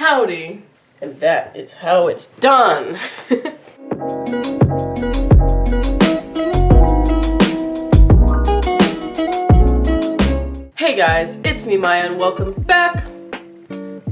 howdy. And that is how it's done. Hey guys, it's me Maya and welcome back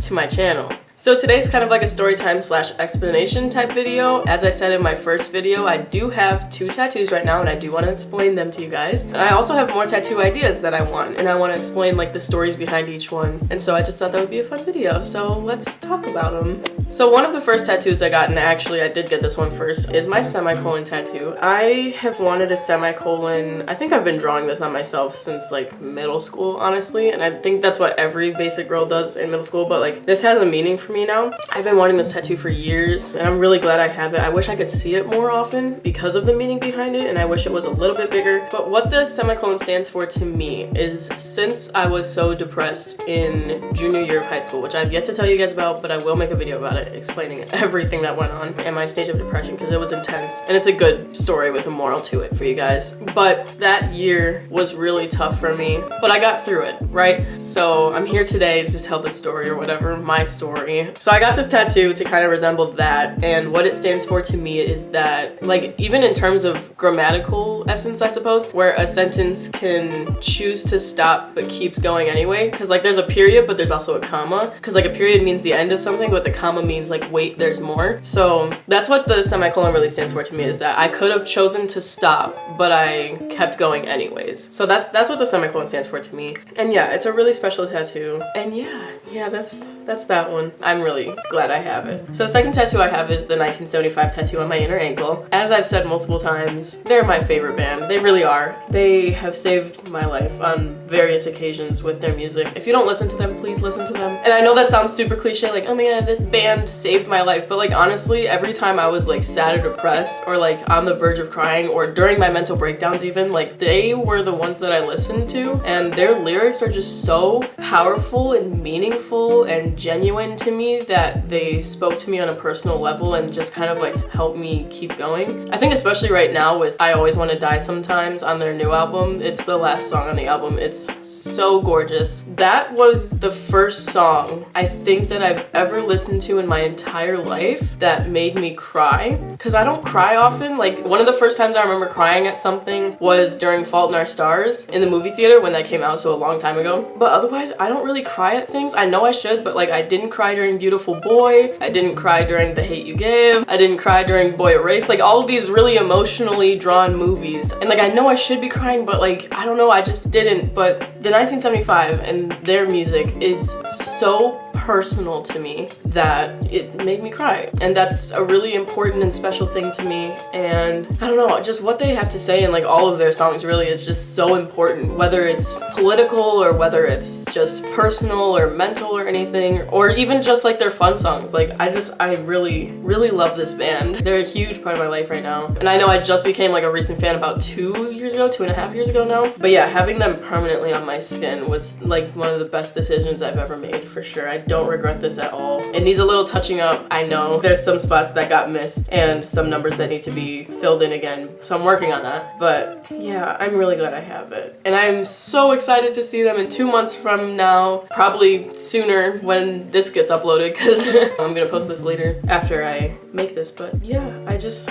to my channel. So today's kind of like a story time slash explanation type video. As I said in my first video, I do have 2 tattoos right now and I do want to explain them to you guys. And I also have more tattoo ideas that I want, and I want to explain like the stories behind each one. And so I just thought that would be a fun video, so let's talk about them. So one of the first tattoos I got, and actually I did get this one first, is my semicolon tattoo. I have wanted a semicolon. I think I've been drawing this on myself since like middle school, honestly, and I think that's what every basic girl does in middle school, but like this has a meaning for me now. I've been wanting this tattoo for years and I'm really glad I have it. I wish I could see it more often because of the meaning behind it, and I wish it was a little bit bigger. But what the semicolon stands for to me is, since I was so depressed in junior year of high school, which I've yet to tell you guys about, but I will make a video about it explaining everything that went on and my stage of depression because it was intense, and it's a good story with a moral to it for you guys. But that year was really tough for me, but I got through it, right? So I'm here today to tell the story, or whatever, my story. So I got this tattoo to kind of resemble that, and what it stands for to me is that, like, even in terms of grammatical essence, I suppose, where a sentence can choose to stop but keeps going anyway, because like there's a period but there's also a comma, because like a period means the end of something but the comma means like wait, there's more. So that's what the semicolon really stands for to me, is that I could have chosen to stop but I kept going anyways. So that's what the semicolon stands for to me. And yeah, it's a really special tattoo, and yeah, that's that one. I'm really glad I have it. So the second tattoo I have is the 1975 tattoo on my inner ankle. As I've said multiple times, they're my favorite band. They really are. They have saved my life on various occasions with their music. If you don't listen to them, please listen to them. And I know that sounds super cliche, like, oh my god, this band saved my life, but like honestly, every time I was like sad or depressed or like on the verge of crying or during my mental breakdowns even, like they were the ones that I listened to, and their lyrics are just so powerful and meaningful and genuine to me that they spoke to me on a personal level and just kind of like helped me keep going. I think especially right now with I Always Want to Die Sometimes on their new album, it's the last song on the album. It's so gorgeous. That was the first song I think that I've ever listened to in my entire life that made me cry, because I don't cry often. Like one of the first times I remember crying at something was during Fault in Our Stars in the movie theater when that came out, so a long time ago. But otherwise, I don't really cry at things. I know I should, but like I didn't cry during Beautiful Boy. I didn't cry during The Hate You Give. I didn't cry during Boy Erased. Like all of these really emotionally drawn movies. And like I know I should be crying, but like I don't know, I just didn't. But the 1975 and their music is so personal to me that it made me cry, and that's a really important and special thing to me. And I don't know, just what they have to say in like all of their songs really is just so important, whether it's political or whether it's just personal or mental or anything, or even just like their fun songs. Like I really love this band. They're a huge part of my life right now, and I know I just became like a recent fan about 2 years ago, 2.5 years ago now. But yeah, having them permanently on my skin was like one of the best decisions I've ever made, for sure. I don't regret this at all. It needs a little touching up. I know there's some spots that got missed and some numbers that need to be filled in again, so I'm working on that. But yeah, I'm really glad I have it, and I'm so excited to see them in 2 months from now, probably sooner when this gets uploaded, because I'm gonna post this later after I make this. But yeah,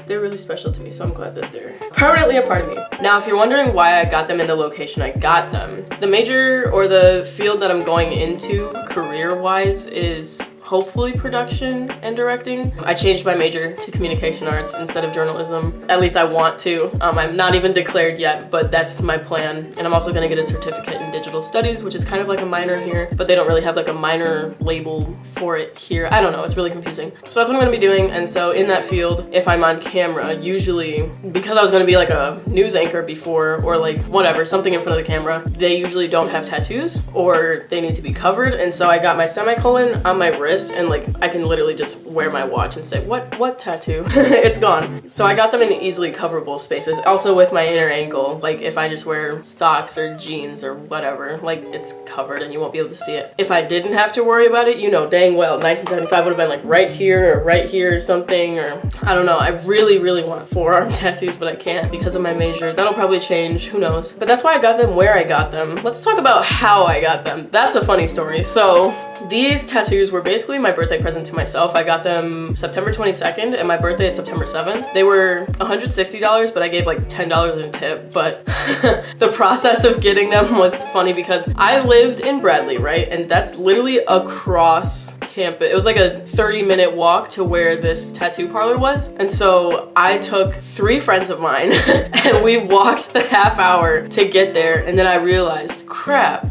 they're really special to me, so I'm glad that they're permanently a part of me. Now, if you're wondering why I got them in the location I got them, the major or the field that I'm going into career-wise is hopefully production and directing. I changed my major to communication arts instead of journalism. At least I want to. I'm not even declared yet, but that's my plan. And I'm also gonna get a certificate in digital studies, which is kind of like a minor here, but they don't really have like a minor label for it here. I don't know, it's really confusing. So that's what I'm gonna be doing. And so in that field, if I'm on camera, usually, because I was gonna be like a news anchor before, or like whatever, something in front of the camera, they usually don't have tattoos or they need to be covered. And so I got my semicolon on my wrist, and like I can literally just wear my watch and say, what tattoo? It's gone. So I got them in easily coverable spaces. Also with my inner ankle, like if I just wear socks or jeans or whatever, like it's covered and you won't be able to see it. If I didn't have to worry about it, you know dang well 1975 would have been like right here or something, or I don't know. I really want forearm tattoos, but I can't because of my major. That'll probably change, who knows. But that's why I got them where I got them. Let's talk about how I got them. That's a funny story. So these tattoos were basically my birthday present to myself. I got them September 22nd and my birthday is September 7th. They were $160, but I gave like $10 in tip. But the process of getting them was funny because I lived in Bradley, right? And that's literally across campus. It was like a 30-minute walk to where this tattoo parlor was. And so I took 3 friends of mine and we walked the half hour to get there. And then I realized, crap,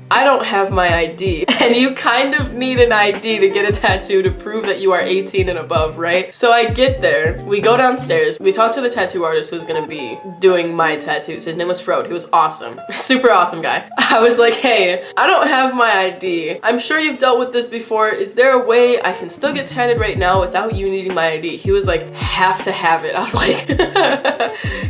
I don't have my ID. And you kind of need an ID to get a tattoo to prove that you are 18 and above, right? So I get there, we go downstairs, we talk to the tattoo artist who's gonna be doing my tattoos. His name was Frode. He was awesome. Super awesome guy. I was like, hey, I don't have my ID. I'm sure you've dealt with this before. Is there a way I can still get tatted right now without you needing my ID? He was like, have to have it. I was like,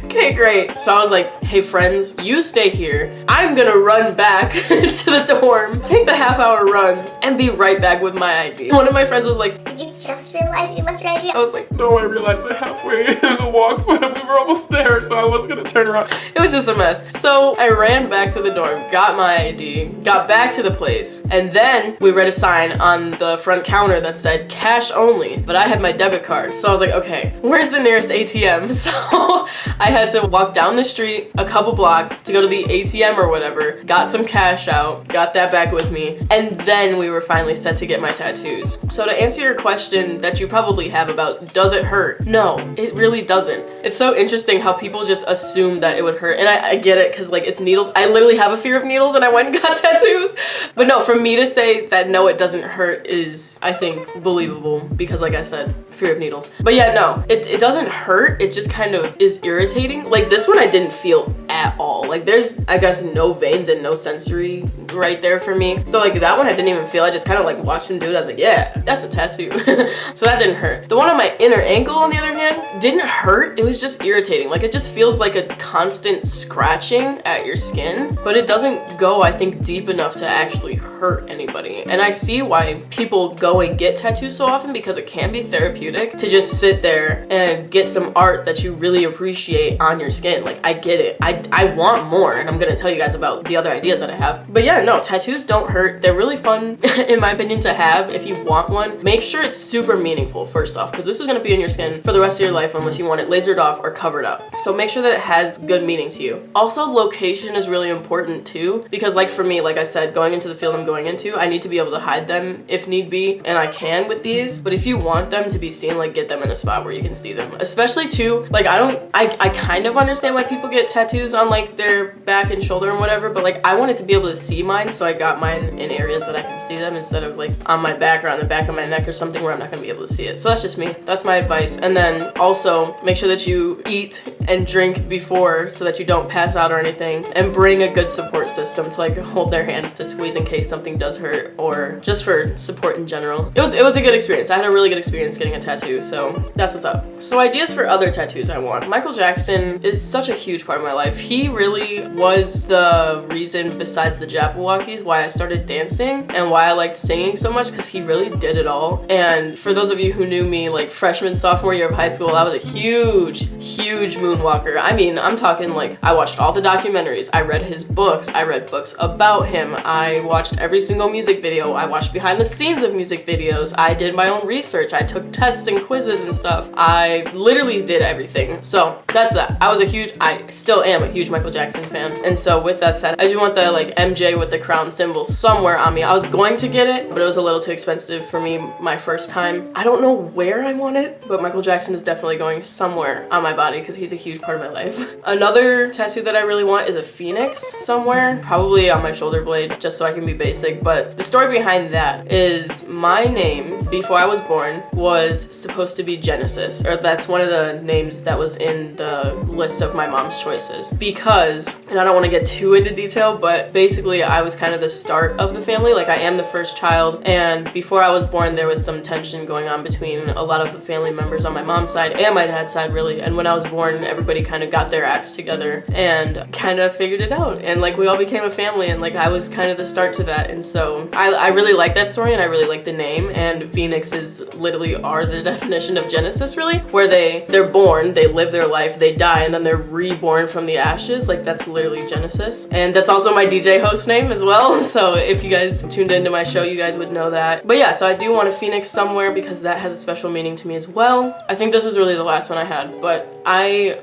okay, great. So I was like, hey friends, you stay here. I'm gonna run back to the dorm, take the half-hour run, and be right back with my ID. One of my friends was like, did you just realize you left your ID? I was like, no, I realized it halfway in the walk, but we were almost there, so I wasn't gonna turn around. It was just a mess. So I ran back to the dorm, got my ID, got back to the place, and then we read a sign on the front counter that said cash only, but I had my debit card. So I was like, okay, where's the nearest ATM? So I had to walk down the street a couple blocks to go to the ATM or whatever, got some cash out, got that back with me, and then we were finally set to get my tattoos. So to answer your question that you probably have about does it hurt? No, it really doesn't. It's so interesting how people just assume that it would hurt, and I get it because like it's needles. I literally have a fear of needles and I went and got tattoos. But no, for me to say that no, it doesn't hurt is, I think, believable because like I said, fear of needles. But yeah, no, it doesn't hurt. It just kind of is irritating. Like this one I didn't feel at all. Like there's, I guess, no veins and no sensory right there for me. So like that one I didn't even feel. I just kind of like watched him do it. I was like, yeah, that's a tattoo. So that didn't hurt. The one on my inner ankle, on the other hand, didn't hurt. It was just irritating. Like it just feels like a constant scratching at your skin, but it doesn't go, I think, deep enough to actually hurt anybody. And I see why people go and get tattoos so often because it can be therapeutic to just sit there and get some art that you really appreciate on your skin. Like I get it. I want more, and I'm gonna tell you guys about the other ideas that I have. But yeah, no, tattoos don't hurt. They're really fun in my opinion to have if you want one. Make sure it's super meaningful first off, because this is gonna be in your skin for the rest of your life unless you want it lasered off or covered up. So make sure that it has good meaning to you. Also, location is really important too, because like for me, like I said, going into the field I'm going into, I need to be able to hide them if need be, and I can with these. But if you want them to be seen, like get them in a spot where you can see them. Especially too, like I kind of understand why people get tattoos on like their back and shoulder and whatever, but like I wanted to be able to see mine, so I got mine in areas that I can see them instead of like on my back or on the back of my neck or something where I'm not gonna be able to see it. So that's just me. That's my advice. And then also make sure that you eat and drink before so that you don't pass out or anything, and bring a good support system to like hold their hands to squeeze in case something does hurt, or just for support in general. It was a good experience. I had a really good experience getting a tattoo, so that's what's up. So ideas for other tattoos I want. Michael Jackson is such a huge part of my life. He really was the reason, besides the Jabberwockies, why I started dancing and why I liked singing so much, because he really did it all. And for those of you who knew me like freshman, sophomore year of high school, I was a huge moonwalker. I mean, I'm talking like I watched all the documentaries, I read his books, I read books about him, I watched every single music video, I watched behind the scenes of music videos, I did my own research, I took tests and quizzes and stuff. I literally did everything. So that's that. I still am a huge Michael Jackson fan. And so with that said, I do want the like MJ with the crown symbol somewhere on me. I was going to get it, but it was a little too expensive for me my first time. I don't know where I want it, but Michael Jackson is definitely going somewhere on my body because he's a huge part of my life. Another tattoo that I really want is a phoenix somewhere, probably on my shoulder blade, just so I can be basic. But the story behind that is my name before I was born was supposed to be Genesis, or that's one of the names that was in the list of my mom's choices, because, and I don't want to get too into detail, but basically I was kind of the start of the family. Like I am the first child, and before I was born there was some tension going on between a lot of the family members on my mom's side and my dad's side really. And when I was born, everybody kind of got their acts together and kind of figured it out, and like we all became a family, and like I was kind of the start to that. And so I really like that story, and I really like the name, and phoenixes literally are the definition of Genesis, really, where they're born, they live their life, they die, and then they're reborn from the ashes. Like, that's literally Genesis. And that's also my DJ host name as well. So if you guys tuned into my show, you guys would know that. But yeah, so I do want a phoenix somewhere because that has a special meaning to me as well. I think this is really the last one I had, but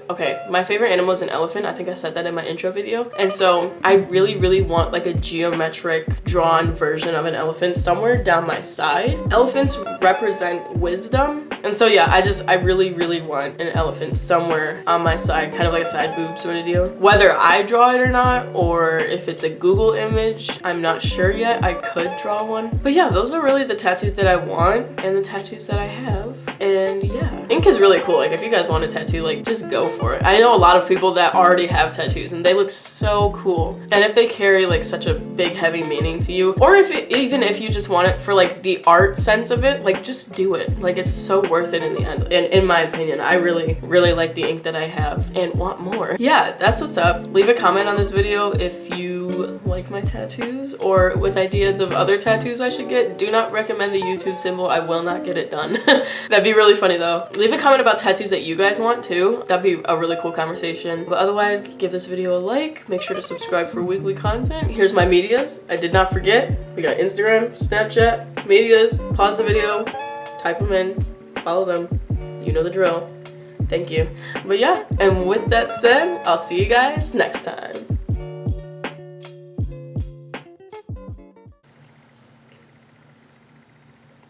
okay, my favorite animal is an elephant. I think I said that in my intro video. And so I really want like a geometric drawn version of an elephant somewhere down my side. Elephants represent wisdom. And so yeah, I really want an elephant somewhere on my side, kind of like a side boob sort of deal. Whether I draw it or not, or if it's a Google image, I'm not sure yet. I could draw one. But yeah, those are really the tattoos that I want and the tattoos that I have. And yeah, ink is really cool. Like, if you guys want a tattoo, like, just go for it. I know a lot of people that already have tattoos and they look so cool. And if they carry like such a big heavy meaning to you, or even if you just want it for like the art sense of it, like, just do it. Like, it's so worth it in the end. And in my opinion, I really like the ink that I have and want more. Yeah, that's what's up. Leave a comment on this video if you like my tattoos or with ideas of other tattoos I should get. Do not recommend the YouTube symbol. I will not get it done. That'd be really funny though. Leave a comment about tattoos that you guys want too. That'd be a really cool conversation. But otherwise, give this video a like. Make sure to subscribe for weekly content. Here's my medias. I did not forget. We got Instagram, Snapchat, medias. Pause the video, type them in, follow them. You know the drill. Thank you. But yeah, and with that said, I'll see you guys next time.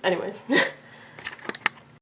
Anyways.